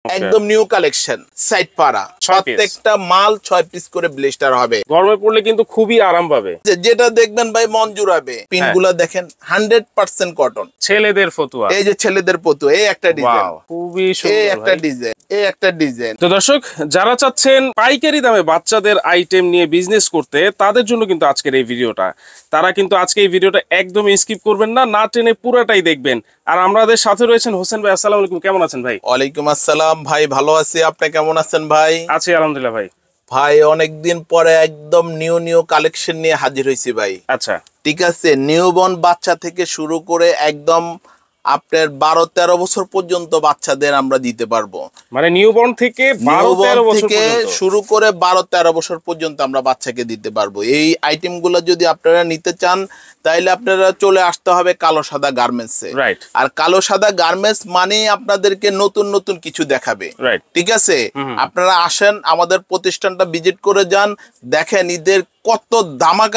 একদম new collection side পাড়া প্রত্যেকটা মাল 6 পিস করে ব্লেস্টার হবে। গরমে পড়লে কিন্তু খুবই আরাম পাবে। যেটা দেখবেন ভাই মন জুড়াবে। পিনগুলা দেখেন 100% কটন। ছেলেদের ফতুয়া, এই যে ছেলেদের ফতুয়া, এই একটা ডিজাইন খুবই সুন্দর, এই একটা ডিজাইন, এই একটা ডিজাইন। তো দর্শক যারা চাচ্ছেন পাইকারি দামে বাচ্চাদের আইটেম নিয়ে বিজনেস করতে, তাদের জন্য কিন্তু আজকের এই ভিডিওটা। তারা কিন্তু আজকে এই ভিডিওটা একদম স্কিপ করবেন না, না টেনে পুরোটাই দেখবেন। আর আমাদের সাথে রয়েছেন হোসেন ভাই। আসসালামু আলাইকুম, কেমন আছেন ভাই? ওয়ালাইকুম আসসালাম ভাই, ভালো আছি। আপনি কেমন আছেন ভাই? আছি আলহামদুলিল্লাহ ভাই। ভাই অনেকদিন পরে একদম নিউ কালেকশন নিয়ে হাজির হয়েছি ভাই। আচ্ছা, ঠিক আছে। নিউবর্ন বাচ্চা থেকে শুরু করে একদম আপনার 12-13 বছর পর্যন্ত বাচ্চাদের আমরা দিতে পারবো। মানে নিউবর্ন থেকে 12-13 বছর পর্যন্ত শুরু করে 12-13 বছর পর্যন্ত আমরা বাচ্চাকে দিতে পারবো। এই আইটেমগুলো যদি আপনারা নিতে চান তাইলে আপনারা চলে আসতে হবে কালো সাদা গার্মেন্টসে। রাইট। আর কালো সাদা গার্মেন্টস মানে আপনাদেরকে নতুন নতুন কিছু দেখাবে। রাইট, ঠিক আছে। আপনারা আসেন, আমাদের প্রতিষ্ঠানটা ভিজিট করে যান, দেখেন ঈদের কত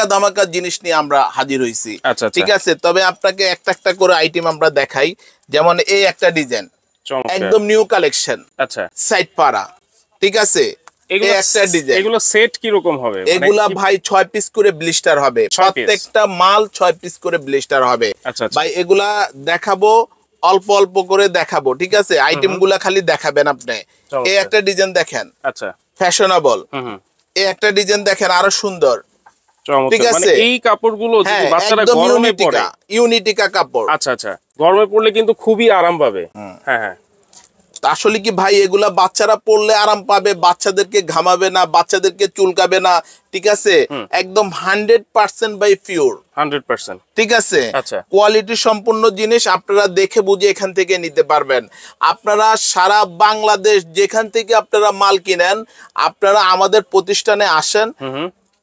ধামাকা জিনিস নিয়ে আমরা হাজির হয়েছি। ঠিক আছে। তবে আপনাকে একটা একটা করে আইটেম আমরা দেখাই। যেমন এই একটা ডিজাইন একদম নিউ কালেকশন। আচ্ছা, সাইড পাড়া। ঠিক আছে। এগুলো সেট কি রকম হবে? এগুলা ভাই 6 পিস করে ব্লিস্টার হবে। প্রত্যেকটা মাল 6 পিস করে ব্লিস্টার হবে ভাই। এগুলা দেখাবো, অল্প অল্প করে দেখাবো। ঠিক আছে। আইটেম গুলা খালি দেখাবেন আপনি। এই একটা ডিজাইন দেখেন, আচ্ছা ফ্যাশনেবল। এই একটা ডিজাইন দেখেন, আরো সুন্দর। ঠিক আছে। এই কাপড়গুলো যদি বাচ্চারা গরমে পরে, ইউনিটিকা কাপড়। আচ্ছা আচ্ছা, গরমে পড়লে কিন্তু খুবই আরাম পাবে। হ্যাঁ হ্যাঁ। আসলে কি ভাই, এগুলা বাচ্চারা পড়লে আরাম পাবে, বাচ্চাদেরকে ঘামাবে না, বাচ্চাদেরকে চুলকাবে না। ঠিক আছে। একদম 100% বাই পিওর, 100%। ঠিক আছে। কোয়ালিটি সম্পূর্ণ জিনিস, আপনারা দেখে বুঝে এখান থেকে নিতে পারবেন। আপনারা সারা বাংলাদেশ যেখান থেকে আপনারা মাল কিনেন, আপনারা আমাদের প্রতিষ্ঠানে আসেন।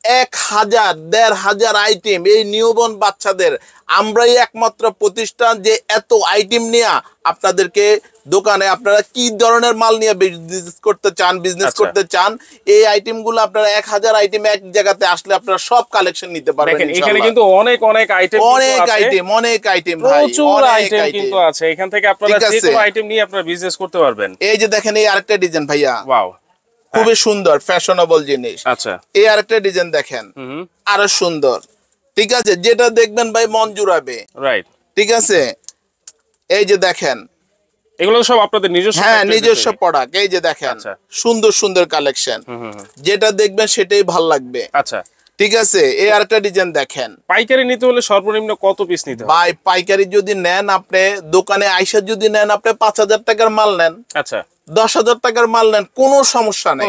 1000-1500 আইটেম এই নিউবর্ন বাচ্চাদের আমরাই একমাত্র প্রতিষ্ঠান যে এত আইটেম নিয়ে আপনাদেরকে দোকানে, আপনারা কি ধরনের মাল নিয়ে বিজনেস করতে চান, এই আইটেম গুলো আপনারা 1000 আইটেম এক জায়গাতে আসলে আপনারা সব কালেকশন নিতে পারবেন। এখানে কিন্তু অনেক আইটেম ভাই, প্রচুর আইটেম কিন্তু আছে। এখান থেকে আপনারা যে কোনো আইটেম নিয়ে আপনারা বিজনেস করতে পারবেন। এই যে দেখেন, এই আরেকটা ডিজাইন ভাইয়া, ওয়াও খুবই সুন্দর ফ্যাশনেবল জিনিস। আচ্ছা, এই আরেকটা ডিজাইন দেখেন, আরো সুন্দর। ঠিক আছে। যেটা দেখবেন ভাই মন জুড়াবে। রাইট। ঠিক আছে। এই যে দেখেন, এগুলো সব আপনাদের নিজস্ব? হ্যাঁ, নিজস্ব প্রোডাক্ট। এই যে দেখেন, সুন্দর সুন্দর কালেকশন। যেটা দেখবেন সেটাই ভালো লাগবে। আচ্ছা, ঠিক আছে। এই আরেকটা ডিজাইন দেখেন। পাইকারি নিতে হলে সর্বনিম্ন কত পিস নিতে হবে ভাই? পাইকারি যদি নেন, আপনি দোকানে আইসা যদি নেন, আপনি 5000 টাকার মাল নেন, আচ্ছা 10,000 টাকার মাল নেন, কোনো সমস্যা নেই।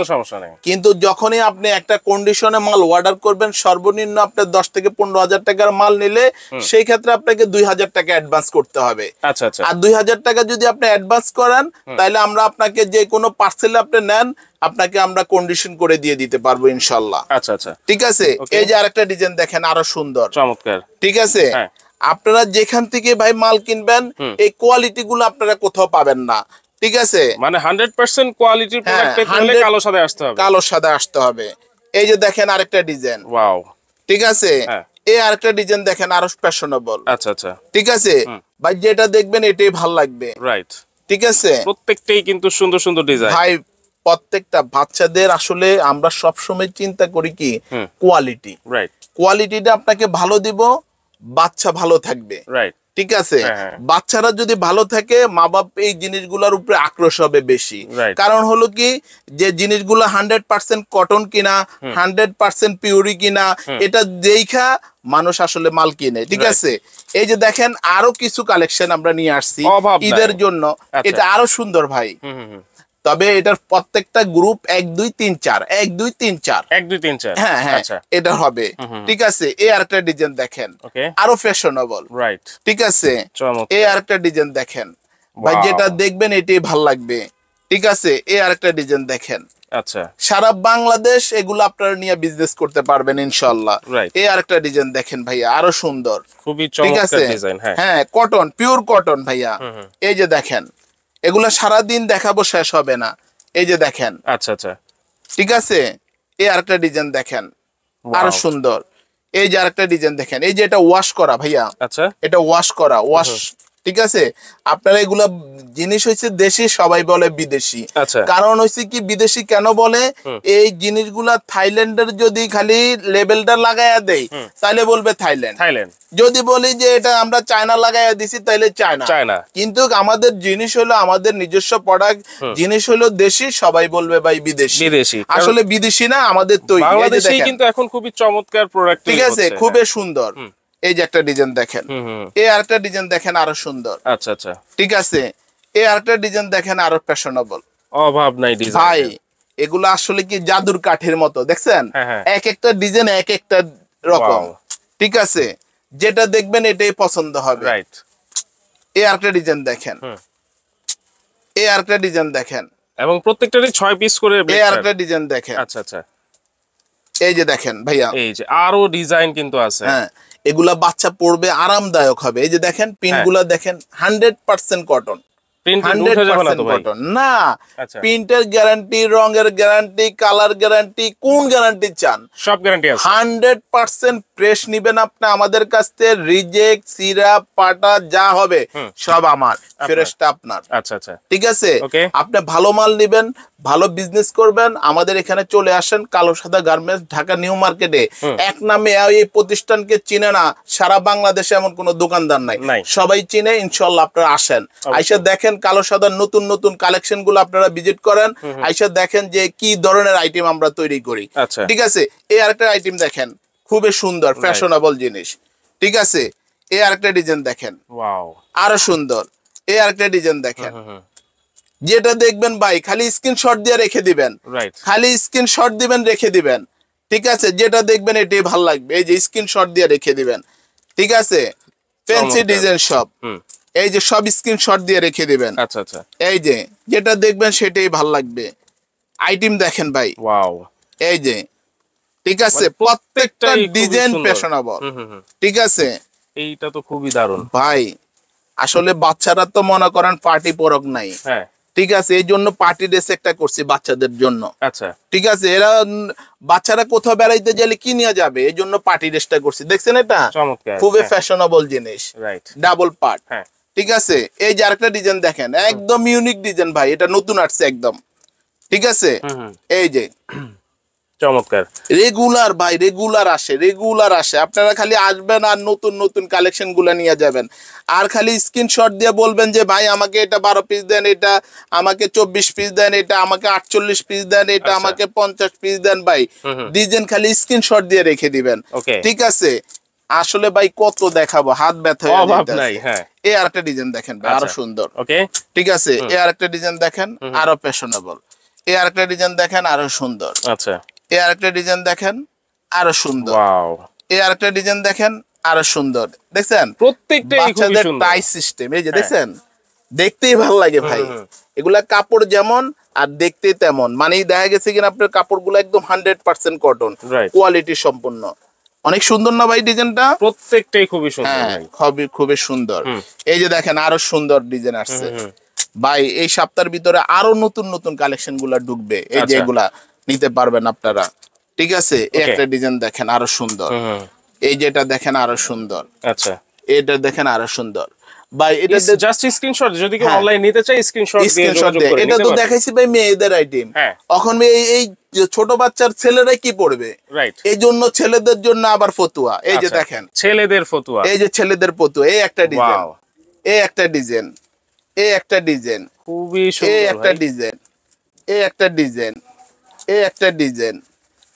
কিন্তু যখনই আপনি একটা কন্ডিশনে মাল অর্ডার করবেন, সর্বনিম্ন আপনি 10 থেকে 15,000 টাকার মাল নিলে সেই ক্ষেত্রে আপনাকে 2000 টাকা অ্যাডভান্স করতে হবে। আচ্ছা আচ্ছা। আর 2000 টাকা যদি আপনি অ্যাডভান্স করেন, তাহলে আমরা আপনাকে যে কোনো পার্সেল আপনি নেন, আপনাকে আমরা কন্ডিশন করে দিয়ে দিতে পারবো ইনশাআল্লাহ। আচ্ছা আচ্ছা, ঠিক আছে। এই যে আরেকটা ডিজাইন দেখেন, আরো সুন্দর, চমৎকার। ঠিক আছে। আপনারা যেখান থেকে ভাই মাল কিনবেন, এই কোয়ালিটি গুলো আপনারা কোথাও পাবেন না। ঠিক আছে। মানে 100% কোয়ালিটির প্রোডাক্ট পেতে হলে কালো সাদায় আসতে হবে। কালো সাদায় আসতে হবে। এই যে দেখেন আরেকটা ডিজাইন, ওয়াও। ঠিক আছে। এই আরেকটা ডিজাইন দেখেন, আরো ফ্যাশনেবল। আচ্ছা আচ্ছা, ঠিক আছে ভাই। যেটা দেখবেন এটাই ভালো লাগবে। রাইট। ঠিক আছে। প্রত্যেকটাই কিন্তু সুন্দর সুন্দর ডিজাইন ভাই। প্রত্যেকটা বাচ্চাদের আসলে আমরা সব সময় চিন্তা করি কি কোয়ালিটি। রাইট। কোয়ালিটিটা আপনাকে ভালো দিব, বাচ্চা ভালো থাকবে। রাইট। ঠিক আছে। বাচ্চারা যদি ভালো থাকে, মা বাপ এই জিনিসগুলোর উপরে আক্রোশ হবে বেশি। কারণ হলো কি, যে জিনিসগুলো 100% কটন কিনা, 100% পিউরি কিনা, এটা দেখা মানুষ আসলে মাল কিনে। ঠিক আছে। এই যে দেখেন, আরো কিছু কালেকশন আমরা নিয়ে আসছি ঈদের জন্য। এটা আরো সুন্দর ভাই। তবে এটার প্রত্যেকটা গ্রুপ 1 2 3 4 1 2 3 4 1 2 3 4। হ্যাঁ হ্যাঁ, এটা হবে। ঠিক আছে। এই আরেকটা ডিজাইন দেখেন, আরো ফ্যাশনেবল। রাইট। ঠিক আছে। এই আরেকটা ডিজাইন দেখেন ভাই, যেটা দেখবেন এটাই ভালো লাগবে। ঠিক আছে। এই আরেকটা ডিজাইন দেখেন। আচ্ছা, সারা বাংলাদেশ এগুলো আপনারা নিয়ে বিজনেস করতে পারবেন ইনশাআল্লাহ। এই আরেকটা ডিজাইন দেখেন ভাইয়া, আরো সুন্দর, খুবই চমৎকার ডিজাইন। হ্যাঁ, কটন, পিওর কটন ভাইয়া। এই যে দেখেন, এগুলা সারাদিন দেখাবো, শেষ হবে না। এই যে দেখেন। আচ্ছা আচ্ছা, ঠিক আছে। এই আরেকটা ডিজাইন দেখেন, আরো সুন্দর। এই যে আরেকটা ডিজাইন দেখেন, এই যে এটা ওয়াশ করা ভাইয়া। আচ্ছা, এটা ওয়াশ করা, ওয়াশ ঠিক আছে, আপনারা এগুলা জিনিস হচ্ছে দেশি, সবাই বলে বিদেশি। কারণ হচ্ছে কি বিদেশি কেন বলে, এই জিনিসগুলা থাইল্যান্ডের যদি খালি লেবেলটা লাগাইয়া দেয় তাহলে বলবে থাইল্যান্ড। যদি বলি যে এটা আমরা চায়না লাগাইয়া দিছি তাহলে চায়না। কিন্তু আমাদের জিনিস হলো আমাদের নিজস্ব প্রোডাক্ট, জিনিস হলো দেশি, সবাই বলবে ভাই বিদেশি। আসলে বিদেশি না, আমাদের তৈরি। বাংলাদেশেই কিন্তু এখন খুবই চমৎকার প্রোডাক্ট, ঠিক আছে, খুবই সুন্দর। এই যে একটা ডিজাইন দেখেন, এই আরেকটা ডিজাইন দেখেন আরো সুন্দর। আচ্ছা, ঠিক আছে, এই আরেকটা ডিজাইন দেখেন আরো ফ্যাশনেবল, অভাব নাই ডিজাইন ভাই। এগুলো আসলে কি জাদুর কাঠের মতো, দেখছেন? এক একটা ডিজাইন এক একটা রকম, ঠিক আছে, যেটা দেখবেন এটাই পছন্দ হবে। রাইট। এই আরেকটা ডিজাইন দেখেন, এই আরেকটা ডিজাইন দেখেন, এবং প্রত্যেকটারই 6 পিস করে। এই আরেকটা ডিজাইন দেখেন। আচ্ছা, এই যে দেখেন ভাইয়া, এই যে আরো ডিজাইন কিন্তু আছে। হ্যাঁ, এগুলা বাচ্চা পড়বে, আরামদায়ক হবে। এই যে দেখেন পিন গুলা দেখেন, 100% কটন। 100% কটন না, প্রিন্টের গ্যারান্টি, রঙের গ্যারান্টি, কালার গ্যারান্টি, কোন গ্যারান্টি চান সব গ্যারান্টি আছে। 100% ফ্রেশ নিবেন আপনি আমাদের কাছ থেকে, রিজেক্ট, সিরাপ, পাটা যা হবে সব আমার, ফ্রেশটা আপনার। আচ্ছা, ঠিক আছে, আপনি ভালো মাল নিবেন, ভালো বিজনেস করবেন, আমাদের এখানে চলে আসেন। কালো সাদা গার্মেন্টস, ঢাকা নিউ মার্কেটে। এক নামে এই প্রতিষ্ঠানকে চিনে না সারা বাংলাদেশে এমন কোন দোকানদার নাই, সবাই চিনে। ইনশাআল্লাহ আপনারা আসেন, আইসা দেখেন কালো সাদার নতুন নতুন কালেকশন গুলো আপনারা ভিজিট করেন, আইসা দেখেন যে কি ধরনের আইটেম আমরা তৈরি করি। ঠিক আছে, এই আরেকটা আইটেম দেখেন, খুবই সুন্দর ফ্যাশনেবল জিনিস। ঠিক আছে, এই আরেকটা ডিজাইন দেখেন, আরো সুন্দর। এই আরেকটা ডিজাইন দেখেন, যেটা দেখবেন ভাই খালি স্ক্রিনশট দিয়ে রেখে দিবেন, খালি স্ক্রিনশট দিবেন, রেখে দিবেন। ঠিক আছে, যেটা দেখবেন এটাই ভালো লাগবে, এই যে স্ক্রিনশট দিয়ে রেখে দিবেন। ঠিক আছে, ফ্যান্সি ডিজাইন সব, এই যে সব স্ক্রিনশট দিয়ে রেখে দিবেন। আচ্ছা, এই যে যেটা দেখবেন সেটাই ভালো লাগবে। আইটেম দেখেন ভাই, এই যে, ঠিক আছে, প্রত্যেকটা ডিজাইন ফ্যাশনেবল। ঠিক আছে, এইটা তো খুবই দারুণ ভাই। আসলে বাচ্চারা তো মনে করেন পার্টি পরক নাই, ঠিক আছে, এই জন্য পার্টি ড্রেস একটা করছি বাচ্চাদের জন্য। আচ্ছা, ঠিক আছে, এরা বাচ্চারা কোথাও বেড়াইতে গেলে কি নিয়ে যাবে, এই জন্য পার্টি ড্রেসটা করছি। দেখছেন, এটা খুবই ফ্যাশনেবল জিনিস, ডাবল পার্ট। ঠিক আছে, এই যে আরেকটা ডিজাইন দেখেন, একদম ইউনিক ডিজাইন ভাই, এটা নতুন আসছে একদম। ঠিক আছে, এই যে চমৎকার, রেগুলার ভাই, রেগুলার আসে। আপনারা খালি আসবেন আর নতুন নতুন কালেকশন গুলা নিয়ে যাবেন, আর খালি স্ক্রিনশট দিয়ে বলবেন যে ভাই আমাকে এটা 12 পিস দেন, এটা আমাকে 24 পিস দেন, এটা আমাকে 48 পিস দেন, এটা আমাকে 50 পিস দেন। ভাই ডিজাইন খালি স্ক্রিনশট দিয়ে রেখে দিবেন। ঠিক আছে, আসলে ভাই কত দেখাবো, হাত ব্যথা হয়ে যাচ্ছে। এই আরেকটা ডিজাইন দেখেন ভাই, আরো সুন্দর। ঠিক আছে, এই আরেকটা ডিজাইন দেখেন, আরো ফ্যাশনেবল। এই আরেকটা ডিজাইন দেখেন, আরো সুন্দর। আচ্ছা, এই আরেকটা ডিজাইন দেখেন, আরো সুন্দর। এই আরেকটা ডিজাইন দেখেন, আরো সুন্দর। দেখছেন, প্রত্যেকটাই বাচ্চাদের টাই সিস্টেম, এই যে দেখছেন, দেখতেই ভালো লাগে ভাই। এগুলা কাপড় যেমন আর দেখতে তেমন, মানে দেখা গেছে কিনা আপনার কাপড়গুলো একদম 100% কটন, কোয়ালিটি সম্পন্ন। অনেক সুন্দর না ভাই ডিজাইনটা? প্রত্যেকটাই খুবই সুন্দর, খুবই সুন্দর। এই যে দেখেন আরো সুন্দর ডিজাইন আসছে ভাই। এই সপ্তাহের ভিতরে আরো নতুন নতুন কালেকশন গুলা ঢুকবে, এই যে এগুলা নিতে পারবেন আপনারা। ঠিক আছে, একটা ডিজাইন দেখেন আরো সুন্দর, এই যেটা দেখেন আরো সুন্দর। আচ্ছা, এটা দেখেন আরো সুন্দর ভাই। এটা জাস্ট স্ক্রিনশট, যদি কেউ অনলাইন নিতে চায় স্ক্রিনশট দিয়ে যোগাযোগ করে। এটা তো দেখাইছি ভাই মেয়েদের আইটেম। এখন এই ছোট বাচ্চার ছেলেরা কি পড়বে, এই জন্য ছেলেদের জন্য আবার ফতুয়া। এই যে দেখেন ছেলেদের ফতুয়া, এই যে ছেলেদের ফতুয়া। এই একটা ডিজাইন, এই একটা ডিজাইন, এই একটা ডিজাইন, খুবই সুন্দর। এই একটা ডিজাইন, এই একটা ডিজাইন, এই একটা ডিজাইন,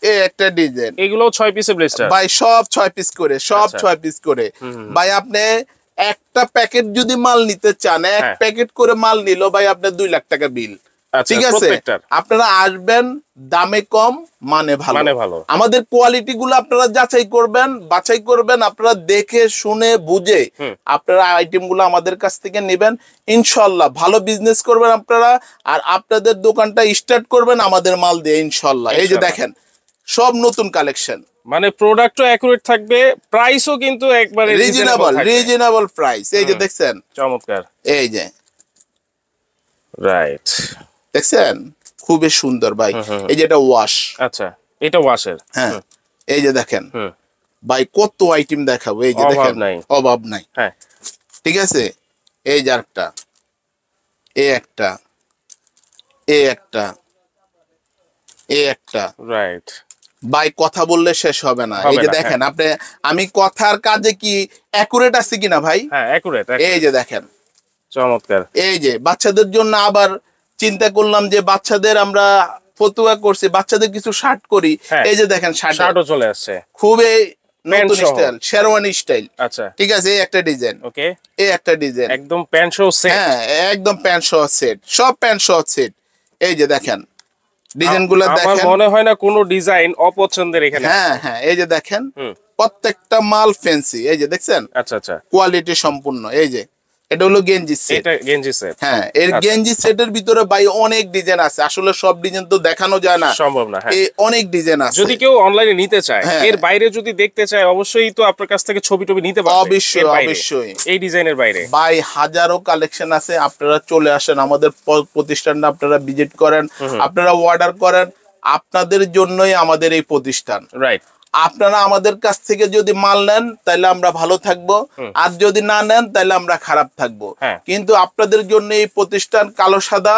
এই একটা ডিজাইন। এগুলো 6 পিসের ব্লেস্টার ভাই, সব 6 পিস করে, সব 6 পিস করে। ভাই আপনি একটা প্যাকেট যদি মাল নিতে চান, এক প্যাকেট করে মাল নিল ভাই আপনার 2 লাখ টাকা বিল। ঠিক আছে, আপনারা আসবেন, দামে কম, মানে ভালো। আমাদের কোয়ালিটি গুলো আপনারা যাচাই করবেন, বাছাই করবেন, আপনারা দেখে শুনে বুঝে আপনারা আইটেম গুলো আমাদের কাছ থেকে নেবেন। ইনশাল্লাহ ভালো বিজনেস করবেন আপনারা, আর আপনাদের দোকানটা স্টার্ট করবেন আমাদের মাল দিয়ে ইনশাল্লাহ। এই যে দেখেন সব নতুন কালেকশন, মানে প্রোডাক্টও অ্যাকুরেট থাকবে, প্রাইসও কিন্তু একবারে রিজনেবল প্রাইস। এই যে দেখছেন, চমৎকার। এই যে রাইট, দেখছেন, খুবই সুন্দর ভাই। এই যে এটা ওয়াশ। আচ্ছা, এটা ওয়াশের। হ্যাঁ, এই যে দেখেন ভাই কত আইটেম দেখাবো। এই যে দেখেন, অভাব নাই। হ্যাঁ, ঠিক আছে, এই যে একটা, এই একটা, এই একটা, এই একটা। রাইট ভাই কথা বললে শেষ হবে না। এই যে দেখেন আপনি, আমি কথার কাজে কি অ্যাকুরেট আছে কিনা ভাই? হ্যাঁ অ্যাকুরেট। এই যে দেখেন চমৎকার। এই যে বাচ্চাদের জন্য আবার চিন্তা করলাম যে বাচ্চাদের আমরা ফতুয়া করছি, বাচ্চাদের কিছু শার্ট করি। এই যে দেখেন শার্টও চলে আসছে, খুবই নতুন স্টাইল, শেরওয়ানি স্টাইল। আচ্ছা ঠিক আছে, এই একটা ডিজাইন, ওকে, এই একটা ডিজাইন, একদম প্যান্ট সহ সেট। হ্যাঁ একদম প্যান্ট সহ সেট, সব প্যান্ট সহ সেট। এই যে দেখেন ডিজাইনগুলো দেখেন, আমার মনে হয় না কোনো ডিজাইন অপছন্দের এখানে। হ্যাঁ হ্যাঁ, এই যে দেখেন প্রত্যেকটা মাল ফ্যান্সি। এই যে দেখছেন, আচ্ছা আচ্ছা, কোয়ালিটি সম্পূর্ণ। এই যে এটা হলো গেঞ্জি সেট, এটা গেঞ্জি সেট। হ্যাঁ এর গেঞ্জি সেটের ভিতরে ভাই অনেক ডিজাইন আছে, আসলে সব ডিজাইন তো দেখানো যায় না, সম্ভব না। এই অনেক ডিজাইন আছে। যদি কেউ অনলাইনে নিতে চায়, এর বাইরে যদি দেখতে চায়, অবশ্যই তো আপনার কাছ থেকে ছবি টবি নিতে পারবে। অবশ্যই অবশ্যই, এই ডিজাইনের বাইরে ভাই হাজারো কালেকশন আছে। আপনারা চলে আসেন আমাদের প্রতিষ্ঠানটা, আপনারা ভিজিট করেন, আপনারা অর্ডার করেন, আপনাদের জন্যই আমাদের এই প্রতিষ্ঠান। রাইট, আপনারা আমাদের কাছ থেকে যদি মাল নেন তাহলে আমরা ভালো থাকবো, আর যদি না নেন তাহলে আমরা খারাপ থাকবো। কিন্তু আপনাদের জন্য এই প্রতিষ্ঠান কালো সাদা,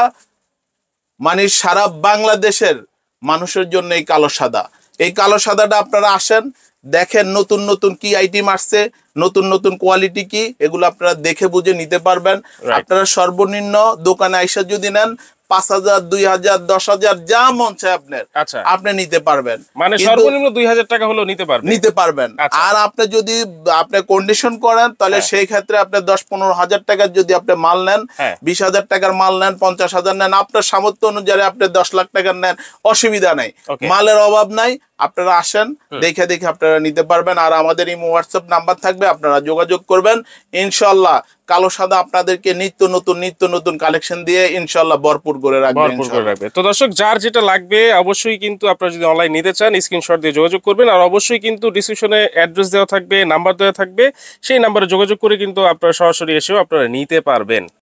মানে সারা বাংলাদেশের মানুষের জন্য এই কালো সাদা। এই কালো সাদাটা আপনারা আসেন, দেখেন নতুন নতুন কি আইটেম আসছে, নতুন নতুন কোয়ালিটি কি, এগুলো আপনারা দেখে বুঝে নিতে পারবেন। আপনারা সর্বনিম্ন দোকানে আইসা যদি নেন 5,000, 2,000, 10,000 যা মন চায় আপনার, আপনি নিতে পারবেন। মানে সর্বনিম্ন 2,000 টাকা হলো নিতে পারবেন। আর আপনি যদি আপনি কন্ডিশন করেন তাহলে সেই ক্ষেত্রে আপনি 10-15 হাজার টাকার যদি আপনি মাল নেন, 20,000 টাকার মাল নেন, 50,000 নেন, আপনার সামর্থ্য অনুযায়ী আপনি 10 লাখ টাকার নেন, অসুবিধা নাই, মালের অভাব নাই। আপনারা আসেন, দেখে দেখে আপনারা নিতে পারবেন। আর আমাদের এই হোয়াটসঅ্যাপ নাম্বার থাকবে, আপনারা যোগাযোগ করবেন। ইনশাআল্লাহ কালো সাদা আপনাদেরকে নিত্য নতুন কালেকশন দিয়ে ইনশাআল্লাহ ভরপুর করে রাখবে। তো দর্শক, যার যেটা লাগবে অবশ্যই কিন্তু আপনারা যদি অনলাইন নিতে চান স্ক্রিনশট দিয়ে যোগাযোগ করবেন। আর অবশ্যই কিন্তু ডিসক্রিপশনে অ্যাড্রেস দেওয়া থাকবে, নাম্বার দেওয়া থাকবে, সেই নাম্বারে যোগাযোগ করে কিন্তু আপনারা সরাসরি এসেও আপনারা নিতে পারবেন।